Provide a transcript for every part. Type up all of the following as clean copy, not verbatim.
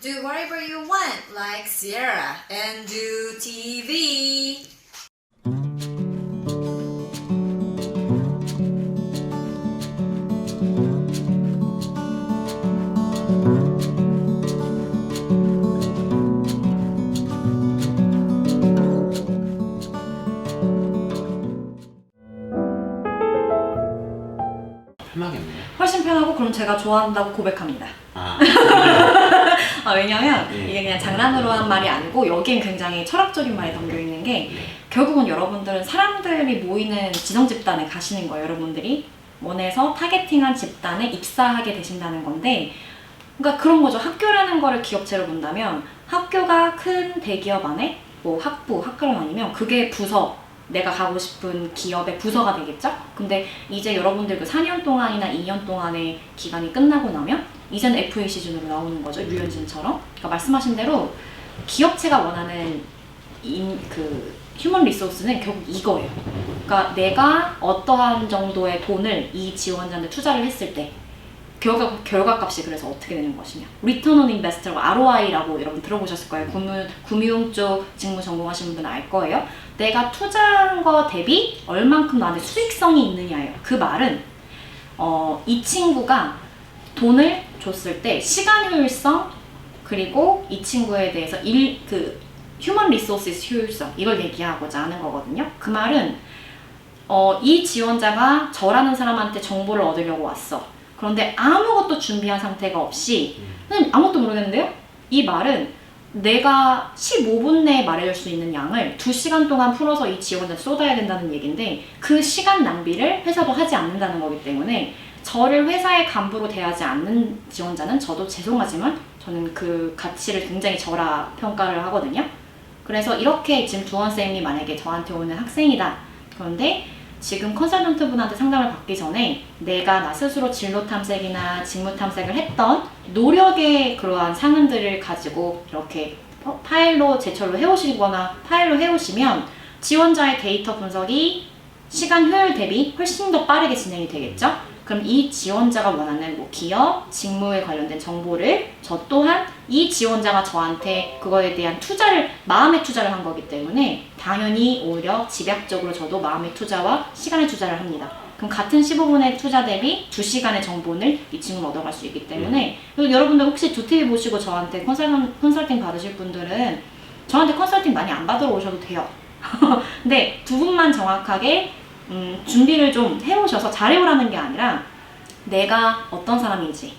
Do whatever you want, like Sierra, and do TV. 편하겠네요. 훨씬 편하고 그럼 제가 좋아한다고 고백합니다. 아, 왜냐면 네. 이게 그냥 장난으로 한 말이 아니고 여기엔 굉장히 철학적인 말이 담겨있는 게 결국은 여러분들은 사람들이 모이는 지정 집단에 가시는 거예요. 여러분들이 원해서 타겟팅한 집단에 입사하게 되신다는 건데, 그러니까 그런 거죠. 학교라는 거를 기업체로 본다면 학교가 큰 대기업 안에 뭐 학교를 아니면 그게 부서, 내가 가고 싶은 기업의 부서가 되겠죠? 근데 이제 여러분들 그 4년 동안이나 2년 동안의 기간이 끝나고 나면 이제는 FA 시즌으로 나오는 거죠. 류현진처럼. 그러니까 말씀하신 대로 기업체가 원하는 휴먼 리소스는 결국 이거예요. 그러니까 내가 어떠한 정도의 돈을 이 지원자한테 투자를 했을 때 결과값이 그래서 어떻게 되는 것이냐. Return on Investor가 ROI라고 여러분 들어보셨을 거예요. 금융 쪽 직무 전공하시는 분은 알 거예요. 내가 투자한 거 대비 얼만큼 나한테 수익성이 있느냐예요. 그 말은 이 친구가 돈을 줬을 때 시간 효율성, 그리고 이 친구에 대해서 휴먼 리소스 효율성, 이걸 얘기하고자 하는 거거든요. 그 말은 이 지원자가 저라는 사람한테 정보를 얻으려고 왔어. 그런데 아무것도 준비한 상태가 없이 선생님 아무것도 모르겠는데요? 이 말은 내가 15분 내에 말해줄 수 있는 양을 2시간 동안 풀어서 이 지원자한테 쏟아야 된다는 얘기인데, 그 시간 낭비를 회사도 하지 않는다는 거기 때문에 저를 회사의 간부로 대하지 않는 지원자는 저도 죄송하지만 저는 그 가치를 굉장히 저라 평가를 하거든요. 그래서 이렇게 지금 두원쌤이 만약에 저한테 오는 학생이다. 그런데 지금 컨설턴트 분한테 상담을 받기 전에 내가 나 스스로 진로 탐색이나 직무 탐색을 했던 노력의 그러한 상흔들을 가지고 이렇게 파일로 제철로 해오시거나 파일로 해오시면 지원자의 데이터 분석이 시간 효율 대비 훨씬 더 빠르게 진행이 되겠죠? 그럼 이 지원자가 원하는 기업, 직무에 관련된 정보를 저 또한 이 지원자가 저한테 그거에 대한 마음의 투자를 한 거기 때문에 당연히 오히려 집약적으로 저도 마음의 투자와 시간의 투자를 합니다. 그럼 같은 15분의 투자 대비 2시간의 정보를 이 친구는 얻어갈 수 있기 때문에, 그리고 여러분들 혹시 두TV 보시고 저한테 컨설팅 받으실 분들은 저한테 컨설팅 많이 안 받으러 오셔도 돼요. 근데 두 분만 정확하게 준비를 좀 해오셔서 잘해오라는 게 아니라 내가 어떤 사람인지,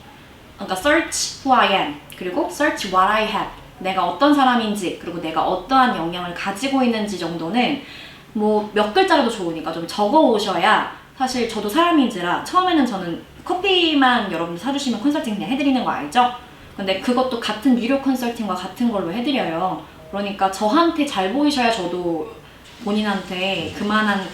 그러니까 search who I am, 그리고 search what I have, 내가 어떤 사람인지, 그리고 내가 어떠한 역량을 가지고 있는지 정도는 뭐 몇 글자라도 좋으니까 좀 적어 오셔야, 사실 저도 사람인지라 처음에는 저는 커피만 여러분들 사주시면 컨설팅 그냥 해드리는 거 알죠? 근데 그것도 같은 유료 컨설팅과 같은 걸로 해드려요. 그러니까 저한테 잘 보이셔야 저도 본인한테 그만한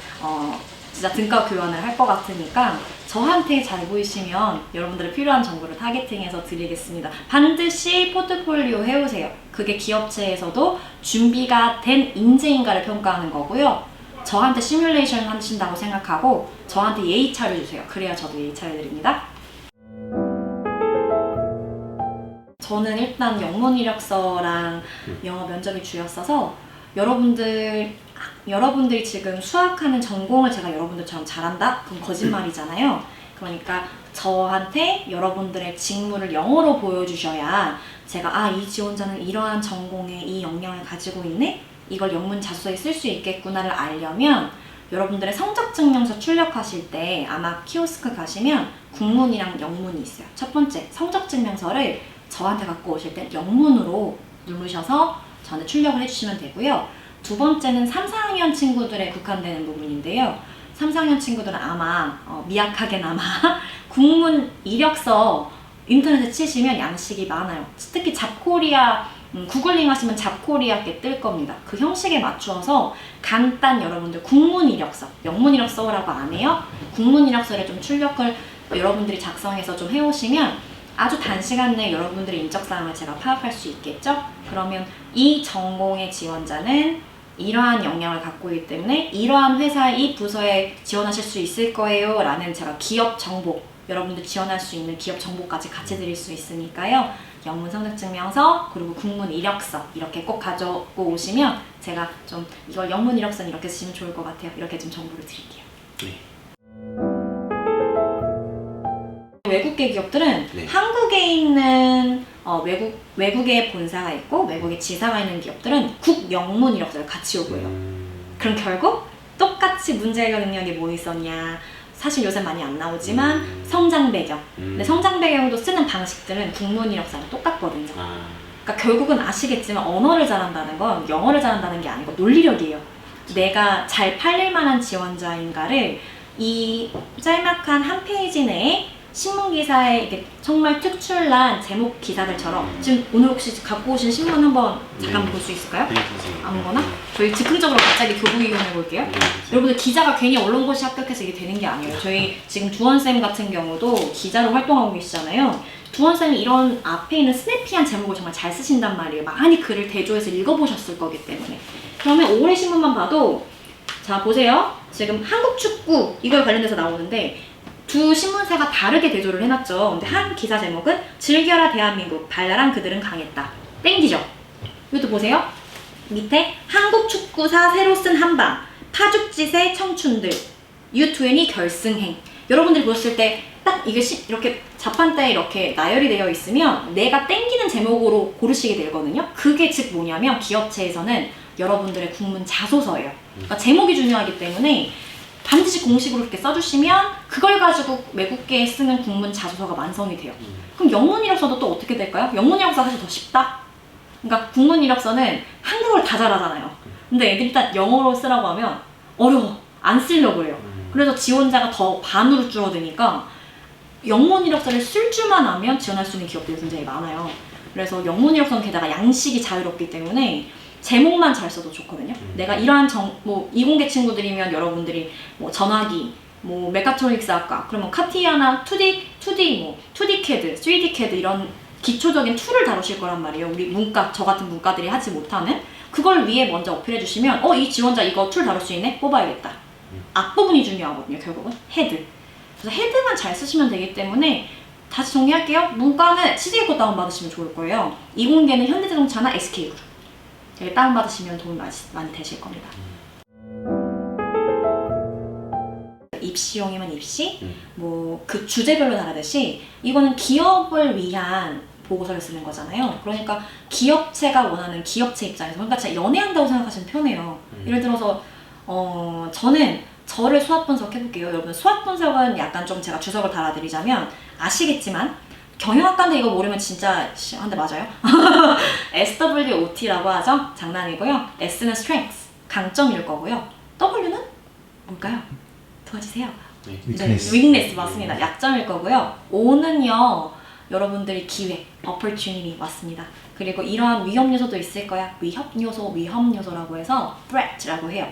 진짜 등가 교환을 할 것 같으니까 저한테 잘 보이시면 여러분들의 필요한 정보를 타겟팅해서 드리겠습니다. 반드시 포트폴리오 해오세요. 그게 기업체에서도 준비가 된 인재인가를 평가하는 거고요. 저한테 시뮬레이션 하신다고 생각하고 저한테 예의 차려주세요. 그래야 저도 예의 차려드립니다. 저는 일단 영문 이력서랑 영어 면접이 주였어서 여러분들이 지금 수학하는 전공을 제가 여러분들처럼 잘한다? 그럼 거짓말이잖아요. 그러니까 저한테 여러분들의 직무를 영어로 보여주셔야 제가 이 지원자는 이러한 전공에 이 역량을 가지고 있네? 이걸 영문 자소서에 쓸 수 있겠구나를 알려면 여러분들의 성적증명서 출력하실 때 아마 키오스크 가시면 국문이랑 영문이 있어요. 첫 번째, 성적증명서를 저한테 갖고 오실 때 영문으로 누르셔서 저한테 출력을 해주시면 되고요. 두 번째는 3, 4학년 친구들에 국한되는 부분인데요. 3, 4학년 친구들은 아마 미약하게나마 국문 이력서 인터넷에 치시면 양식이 많아요. 특히 잡코리아 구글링 하시면 잡코리아께 뜰 겁니다. 그 형식에 맞추어서 간단 여러분들 국문 이력서, 영문 이력서라고 안 해요. 국문 이력서를 좀 출력을 여러분들이 작성해서 좀 해오시면 아주 단시간 내에 여러분들의 인적사항을 제가 파악할 수 있겠죠? 그러면 이 전공의 지원자는 이러한 역량을 갖고 있기 때문에 이러한 회사, 이 부서에 지원하실 수 있을 거예요 라는 제가 기업 정보, 여러분들 지원할 수 있는 기업 정보까지 같이 드릴 수 있으니까요. 영문 성적증명서 그리고 국문 이력서 이렇게 꼭 가져고 오시면 제가 좀 이걸 영문 이력서는 이렇게 쓰시면 좋을 것 같아요. 이렇게 좀 정보를 드릴게요. 네. 외국계 기업들은 네. 한국에 있는 외국에 본사가 있고 외국에 지사가 있는 기업들은 국 영문 이력서를 같이 요구해요. 그럼 결국 똑같이 문제 해결 능력이 뭐 있었냐, 사실 요새 많이 안 나오지만 성장 배경, 근데 성장 배경도 쓰는 방식들은 국문 이력서랑 똑같거든요. 그러니까 결국은 아시겠지만 언어를 잘한다는 건 영어를 잘한다는 게 아니고 논리력이에요. 내가 잘 팔릴 만한 지원자인가를 이 짤막한 한 페이지 내에 신문기사에 이렇게 정말 특출난 제목 기사들처럼 지금 오늘 혹시 갖고 오신 신문 한번 잠깐 볼 수 있을까요? 네, 선생님. 아무거나? 저희 즉흥적으로 갑자기 교복 이용해 볼게요. 네, 여러분들 기자가 괜히 언론고시 합격해서 이게 되는 게 아니에요. 저희 지금 두원쌤 같은 경우도 기자로 활동하고 계시잖아요. 두원쌤이 이런 앞에 있는 스냅피한 제목을 정말 잘 쓰신단 말이에요. 많이 글을 대조해서 읽어보셨을 거기 때문에. 그러면 올해 신문만 봐도 자 보세요. 지금 한국축구 이걸 관련돼서 나오는데 두 신문사가 다르게 대조를 해놨죠. 근데 한 기사 제목은 즐겨라 대한민국 발랄한 그들은 강했다. 땡기죠? 이것도 보세요. 밑에 한국 축구사 새로 쓴 한방 파죽지세 청춘들 U20 결승행. 여러분들이 보셨을 때 딱 이게 이렇게 자판대에 이렇게 나열이 되어 있으면 내가 땡기는 제목으로 고르시게 되거든요. 그게 즉 뭐냐면 기업체에서는 여러분들의 국문 자소서예요. 그러니까 제목이 중요하기 때문에 반드시 공식으로 이렇게 써주시면 그걸 가지고 외국계에 쓰는 국문 자소서가 완성이 돼요. 그럼 영문 이력서도 또 어떻게 될까요? 영문 이력서 사실 더 쉽다? 그러니까 국문 이력서는 한국어를 다 잘하잖아요. 근데 애들이 딱 영어로 쓰라고 하면 어려워. 안 쓰려고 해요. 그래서 지원자가 더 반으로 줄어드니까 영문 이력서를 쓸 줄만 아면 지원할 수 있는 기업들이 굉장히 많아요. 그래서 영문 이력서는 게다가 양식이 자유롭기 때문에 제목만 잘 써도 좋거든요. 내가 이러한 뭐 이공계 친구들이면 여러분들이 뭐 전화기, 뭐 메카트로닉스 학과, 그러면 카티아나 2D 뭐 2D CAD, 3D CAD 이런 기초적인 툴을 다루실 거란 말이에요. 우리 문과, 저 같은 문과들이 하지 못하는 그걸 위에 먼저 어필해 주시면 이 지원자 이거 툴 다룰 수 있네? 뽑아야겠다. 앞부분이 중요하거든요. 결국은 헤드. 그래서 헤드만 잘 쓰시면 되기 때문에 다시 정리할게요. 문과는 CJ고 다운받으시면 좋을 거예요. 이공계는 현대자동차나 SK그룹 되게 다운받으시면 도움이 많이 되실 겁니다. 입시용이면 입시, 뭐 그 주제별로 다르듯이 이거는 기업을 위한 보고서를 쓰는 거잖아요. 그러니까 기업체가 원하는 기업체 입장에서 그러니까 진짜 연애한다고 생각하시면 편해요. 예를 들어서 저는 저를 수학 분석해볼게요. 여러분 수학 분석은 약간 좀 제가 주석을 달아드리자면 아시겠지만 경영학과인데 이거 모르면 진짜 한 대 맞아요. SWOT라고 하죠. 장난이고요. S는 strength, 강점일 거고요. W는 뭘까요? 도와주세요. 네. weakness 맞습니다. 약점일 거고요. O는요. 여러분들이 기회, opportunity 맞습니다. 그리고 이러한 위험 요소도 있을 거야. 위협 요소라고 해서 threat라고 해요.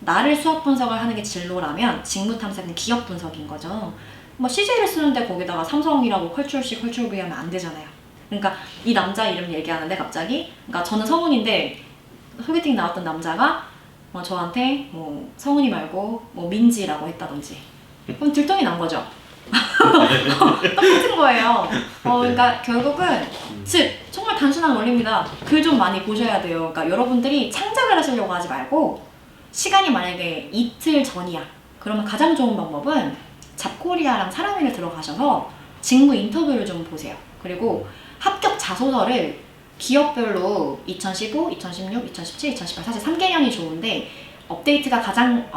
나를 수학 분석을 하는 게 진로라면 직무 탐색은 기업 분석인 거죠. 뭐 CJ를 쓰는데 거기다가 삼성이라고 컬처C, 컬처V 하면 안 되잖아요. 그러니까 이 남자 이름 얘기하는데 갑자기 그러니까 저는 성훈인데 소개팅 나왔던 남자가 저한테 뭐 성훈이 말고 뭐 민지라고 했다든지 그럼 들통이 난 거죠. 똑같은 거예요. 그러니까 결국은 즉 정말 단순한 원리입니다. 글 좀 많이 보셔야 돼요. 그러니까 여러분들이 창작을 하시려고 하지 말고 시간이 만약에 이틀 전이야. 그러면 가장 좋은 방법은 잡코리아랑 사람일에 들어가셔서 직무 인터뷰를 좀 보세요. 그리고 합격 자소서를 기업별로 2015, 2016, 2017, 2018 사실 3개년이 좋은데 업데이트가 가장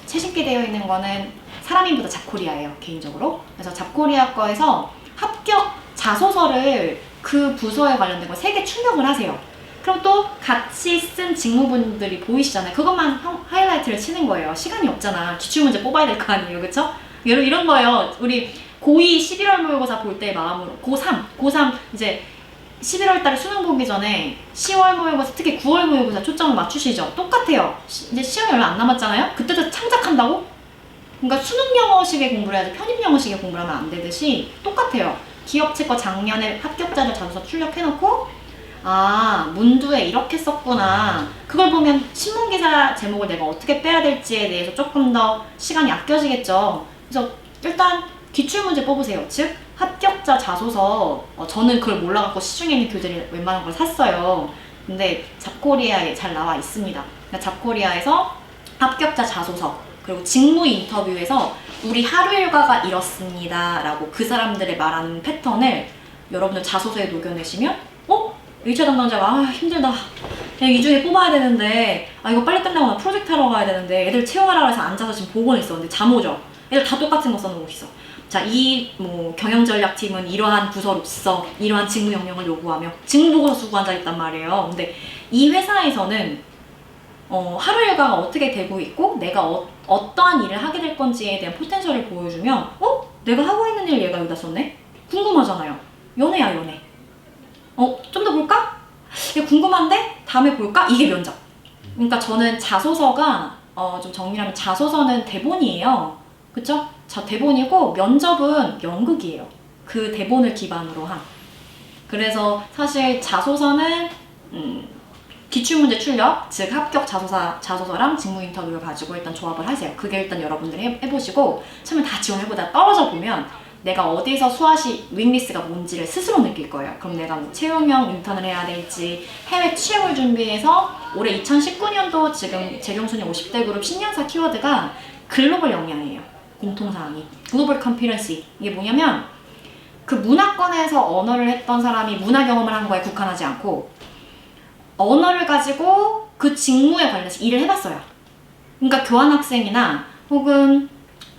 최신게 되어 있는 거는 사람인보다 잡코리아예요. 개인적으로. 그래서 잡코리아 거에서 합격 자소서를 그 부서에 관련된 거 3개 출력을 하세요. 그럼 또 같이 쓴 직무분들이 보이시잖아요. 그것만 하이라이트를 치는 거예요. 시간이 없잖아. 기출문제 뽑아야 될 거 아니에요. 그쵸? 이런 거예요. 우리 고2 11월 모의고사 볼 때 마음으로 고3 이제 11월 달에 수능 보기 전에 10월 모의고사 특히 9월 모의고사 초점을 맞추시죠? 똑같아요. 이제 시험이 얼마 안 남았잖아요? 그때도 창작한다고? 그러니까 수능 영어식의 공부를 해야지 편입 영어식의 공부를 하면 안 되듯이 똑같아요. 기업체 거 작년에 합격자들 자소서 출력해놓고 문두에 이렇게 썼구나. 그걸 보면 신문기사 제목을 내가 어떻게 빼야 될지에 대해서 조금 더 시간이 아껴지겠죠. 그래서 일단 기출문제 뽑으세요. 즉 합격자 자소서 저는 그걸 몰라갖고 시중에 있는 교재를 웬만한 걸 샀어요. 근데 잡코리아에 잘 나와 있습니다. 그러니까 잡코리아에서 합격자 자소서 그리고 직무 인터뷰에서 우리 하루 일과가 이렇습니다 라고 그 사람들의 말하는 패턴을 여러분들 자소서에 녹여내시면 HR 담당자가 힘들다 그냥 이 중에 뽑아야 되는데 이거 빨리 끝나고 나 프로젝트 하러 가야 되는데 애들 채용하라고 해서 앉아서 지금 보고는 있었는데 잠 오죠. 애들 다 똑같은 거 써놓고 있어. 자, 이 경영전략팀은 이러한 부서로서 이러한 직무 역량을 요구하며 직무보고서 쓰고 앉아있단 말이에요. 근데 이 회사에서는 하루 일과가 어떻게 되고 있고 내가 어떠한 일을 하게 될 건지에 대한 포텐셜을 보여주면 내가 하고 있는 일 얘가 여기다 썼네? 궁금하잖아요. 연애야 연애. 좀 더 볼까? 이게 궁금한데? 다음에 볼까? 이게 면접. 그러니까 저는 자소서가 좀 정리하면 자소서는 대본이에요. 그쵸? 대본이고 면접은 연극이에요. 그 대본을 기반으로 한. 그래서 사실 자소서는 기출문제 출력, 즉 합격 자소서랑 직무 인터뷰를 가지고 일단 조합을 하세요. 그게 일단 여러분들이 해보시고 처음에 다 지원해보다 떨어져 보면 내가 어디서 수아시 윙리스가 뭔지를 스스로 느낄 거예요. 그럼 내가 채용형 인턴을 해야 될지 해외 취업을 준비해서 올해 2019년도 지금 재경순위 50대 그룹 신년사 키워드가 글로벌 역량이에요. 공통사항이. 글로벌 컴피런시. 이게 뭐냐면 그 문화권에서 언어를 했던 사람이 문화 경험을 한 거에 국한하지 않고 언어를 가지고 그 직무에 관련해서 일을 해봤어요. 그러니까 교환학생이나 혹은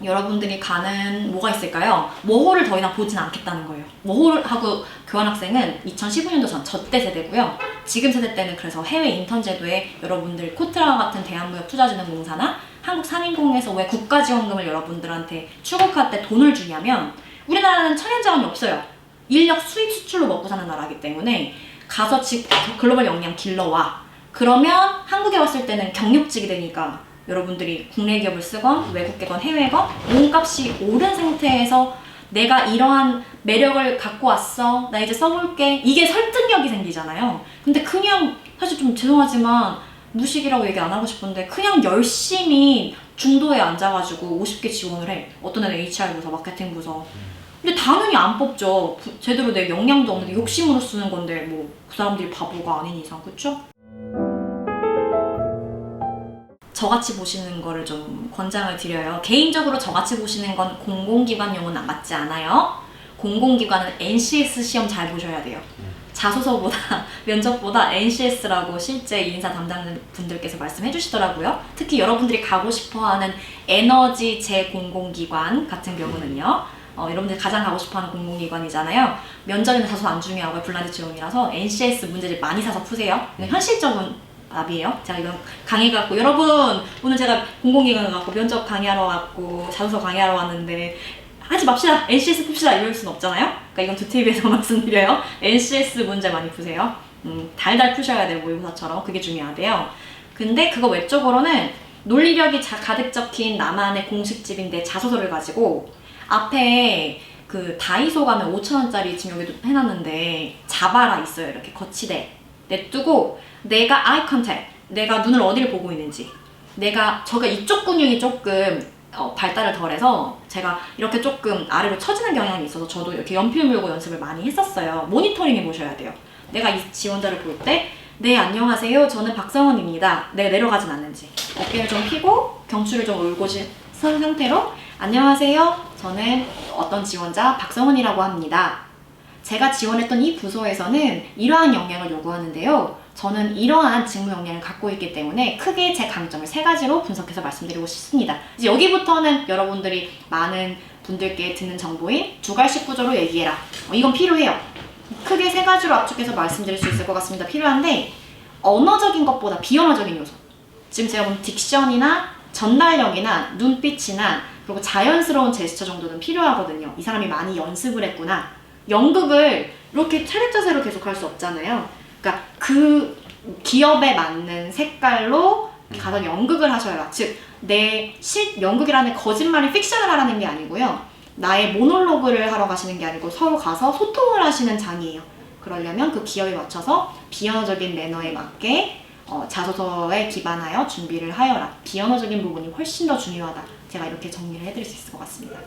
여러분들이 가는 뭐가 있을까요? 워홀을 더 이상 보진 않겠다는 거예요. 워홀하고 교환학생은 2015년도 저 때 세대고요. 지금 세대 때는 그래서 해외 인턴 제도에 여러분들 코트라와 같은 대한무역투자진흥공사나 한국산인공에서 왜 국가지원금을 여러분들한테 출국할 때 돈을 주냐면 우리나라는 천연자원이 없어요. 인력 수입 수출로 먹고 사는 나라이기 때문에 가서 글로벌 역량 길러와. 그러면 한국에 왔을 때는 경력직이 되니까 여러분들이 국내 기업을 쓰건 외국계건 해외건 몸값이 오른 상태에서 내가 이러한 매력을 갖고 왔어. 나 이제 써볼게. 이게 설득력이 생기잖아요. 근데 그냥 사실 좀 죄송하지만 무식이라고 얘기 안 하고 싶은데 그냥 열심히 중도에 앉아가지고 50개 지원을 해. 어떤 애는 HR 부서, 마케팅 부서. 근데 당연히 안 뽑죠. 제대로 내 역량도 없는데 욕심으로 쓰는 건데 뭐 그 사람들이 바보가 아닌 이상, 그쵸? 저같이 보시는 거를 좀 권장을 드려요. 개인적으로 저같이 보시는 건 공공기관용은 맞지 않아요. 공공기관은 NCS 시험 잘 보셔야 돼요. 자소서보다 면접보다 NCS라고 실제 인사 담당분들께서 말씀해 주시더라고요. 특히 여러분들이 가고 싶어하는 에너지 제공공기관 같은 경우는요. 여러분들이 가장 가고 싶어하는 공공기관이잖아요. 면접이나 자소서 안 중요하고요. 블라인드 채용이라서 NCS 문제를 많이 사서 푸세요. 현실적인 답이에요. 제가 이건 강의갖고 여러분 오늘 제가 공공기관 갖고 면접 강의하러 왔고 자소서 강의하러 왔는데 하지 맙시다. NCS 풉시다. 이럴 순 없잖아요. 그러니까 이건 두TV에서 말씀드려요. NCS 문제 많이 푸세요. 달달 푸셔야 돼요. 모의고사처럼. 그게 중요하대요. 근데 그거 외적으로는 논리력이 가득 적힌 나만의 공식집인데 자소서를 가지고 앞에 그 다이소 가면 5,000원짜리 지금 여기도 해놨는데 자바라 있어요. 이렇게 거치대 냅두고 내가 eye contact, 내가 눈을 어디를 보고 있는지, 제가 이쪽 근육이 조금 발달을 덜해서 제가 이렇게 조금 아래로 처지는 경향이 있어서 저도 이렇게 연필 물고 연습을 많이 했었어요. 모니터링 해보셔야 돼요. 내가 이 지원자를 볼 때 네, 안녕하세요. 저는 박성원입니다. 내가 내려가진 않는지. 어깨를 좀 펴고 경추를 좀 올고신 상태로 안녕하세요. 저는 어떤 지원자 박성원이라고 합니다. 제가 지원했던 이 부서에서는 이러한 역량을 요구하는데요. 저는 이러한 직무 역량을 갖고 있기 때문에 크게 제 강점을 3가지로 분석해서 말씀드리고 싶습니다. 이제 여기부터는 여러분들이 많은 분들께 듣는 정보인 주갈식 구조로 얘기해라. 이건 필요해요. 크게 3가지로 압축해서 말씀드릴 수 있을 것 같습니다. 필요한데 언어적인 것보다 비언어적인 요소. 지금 제가 본 딕션이나 전달력이나 눈빛이나 그리고 자연스러운 제스처 정도는 필요하거든요. 이 사람이 많이 연습을 했구나. 연극을 이렇게 차렷자세로 계속 할 수 없잖아요. 그러니까 그 기업에 맞는 색깔로 가서 연극을 하셔야. 즉, 연극이라는 거짓말이 픽션을 하라는 게 아니고요. 나의 모놀로그를 하러 가시는 게 아니고 서로 가서 소통을 하시는 장이에요. 그러려면 그 기업에 맞춰서 비언어적인 매너에 맞게 자소서에 기반하여 준비를 하여라. 비언어적인 부분이 훨씬 더 중요하다. 제가 이렇게 정리를 해드릴 수 있을 것 같습니다.